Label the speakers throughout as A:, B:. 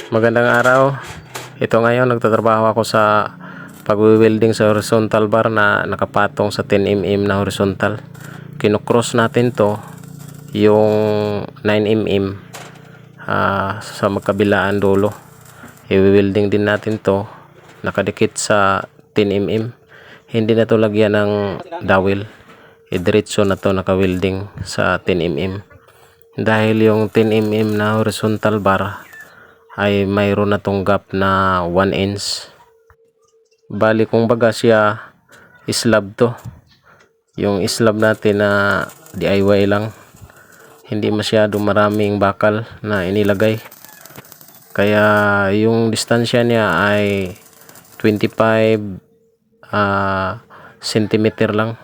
A: Magandang araw. Ito ngayon nagtatrabaho ako sa pagwi-welding sa horizontal bar na nakapatong sa 10mm na horizontal. Kinukross natin to yung 9mm sa magkabilaan dulo. I-welding din natin to nakadikit sa 10mm. Hindi na to lagyan ng dowel. Diretso na to naka-welding sa 10mm. Dahil yung 10mm na horizontal bar ay mayroon na tong gap na 1 inch. Bali kung baga siya slab to. Yung slab natin na DIY lang. Hindi masyado maraming bakal na inilagay. Kaya yung distansya niya ay 25 cm lang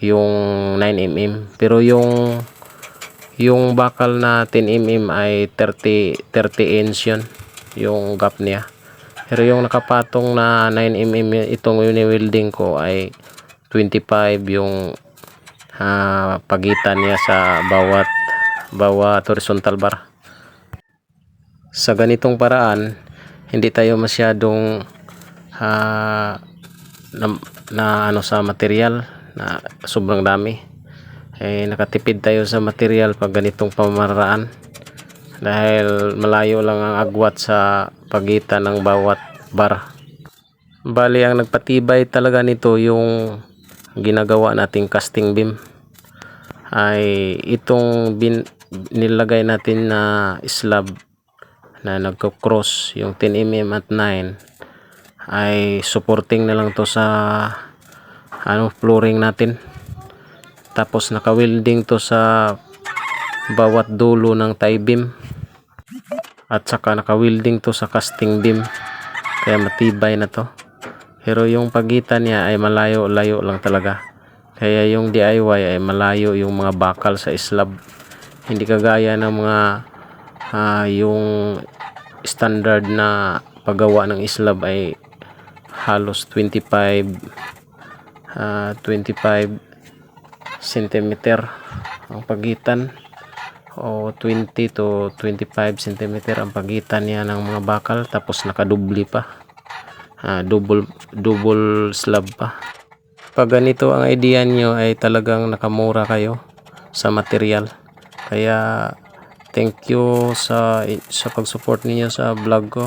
A: yung 9mm. Pero yung bakal na 10mm ay 30 inch yun yung gap niya. Pero yung nakapatong na 9mm itong wini-welding ko ay 25 yung pagitan niya sa bawat horizontal bar. Sa ganitong paraan hindi tayo masyadong sa material na sobrang dami. Nakatipid tayo sa material pag ganitong pamamaraan dahil malayo lang ang agwat sa pagitan ng bawat bar. Bali ang nagpatibay talaga nito yung ginagawa nating casting beam ay itong nilagay natin na slab na nagko-cross yung 10mm at 9 ay supporting na lang to sa flooring natin. Tapos naka-welding to sa bawat dulo ng tie beam at saka naka-welding to sa casting beam, kaya matibay na to. Pero yung pagitan niya ay malayo-layo lang talaga, kaya yung DIY ay malayo yung mga bakal sa slab. Hindi kagaya ng mga yung standard na paggawa ng slab ay halos 25 cm ang pagitan o 20 to 25 cm ang pagitan niya ng mga bakal, tapos nakadubli pa, double slab pa. Pag ganito ang idea nyo ay talagang nakamura kayo sa material. Kaya thank you sa pag-support ninyo sa vlog ko.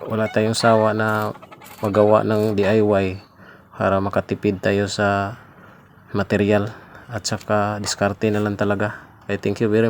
A: Wala tayong sawa na magawa ng DIY para makatipid tayo sa material at saka diskarte na lang talaga. Thank you very much.